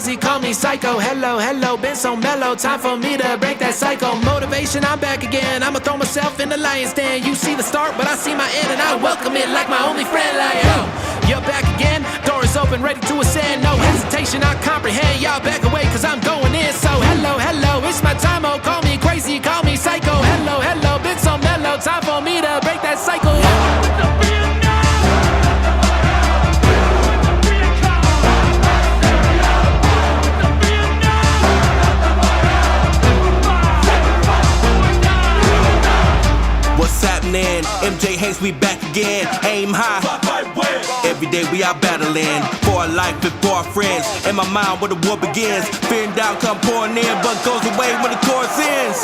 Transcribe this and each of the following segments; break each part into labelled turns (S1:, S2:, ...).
S1: crazy, call me psycho. Hello, hello, been so mellow, time for me to break that cycle. Motivation, I'm back again, I'ma throw myself in the lion's den. You see the start, but I see my end, and I welcome it like my only friend. Like, yo, you're back again, door is open, ready to ascend. No hesitation, I comprehend. Y'all back away, cause I'm going in. So hello, hello, it's my time, oh, call me crazy, call me psycho. Hello, hello, been so mellow, time for me to break that cycle.
S2: What's happening? Mjhanks, we back again. Aim high. Every day we are battling for our life and for our friends. In my mind where the war begins. Fear and doubt come pouring in, but goes away when the chorus ends.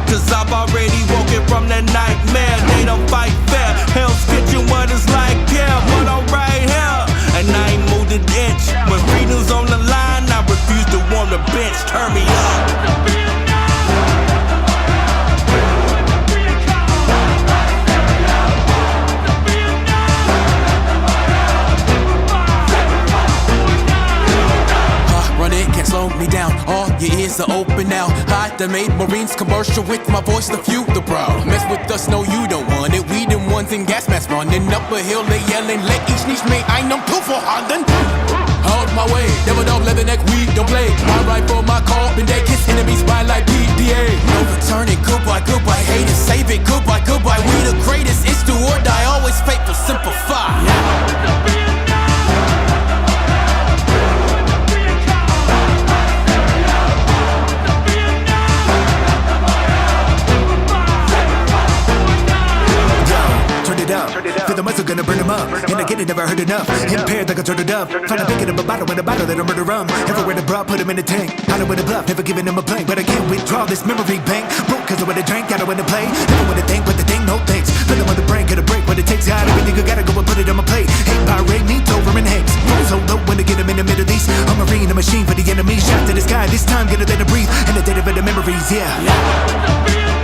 S2: Cause I've already woken from that nightmare. They don't fight fair. Hell's Kitchen, what it's like here. But I'm right here, and I ain't moved an inch. When freedom's on the line, I refuse to warm the bench. Turn me up.
S3: Can't slow me down, all your ears are open now. I done made Marines commercial with my voice, the few, the proud. Mess with us, no you don't want it. We them ones in gas masks running up a hill, they yelling, let each niche me einem Tuvorhanden. Hold my way, devil dog, leather neck, we don't play. My right for my call, been dead, kiss enemies by like PDA. No returning, goodbye, goodbye, hate it, save it, goodbye, goodbye. We the greatest, it's do or die, always faithful, Semper Fi.
S4: Feel the muscle gonna burn them up, and I get it, never heard enough. Impaired like a turtle dove, trying to pick it up a bottle with a bottle that'll murder rum. Everywhere the bra, put him in the tank. Hollow with a bluff, never giving him a blank, but I can't withdraw this memory bank. Broke cause I wanna drink, gotta wanna play. Never wanna think, but the thing, no thanks. Feel on the brain, gotta break what it takes. Got everything you gotta go and put it on my plate. Hate pirate, me, over and Hanks. So low when to get him in the Middle East. A marine, a machine for the enemy. Shot to the sky, this time get it let it breathe. And the dead of the memories, yeah.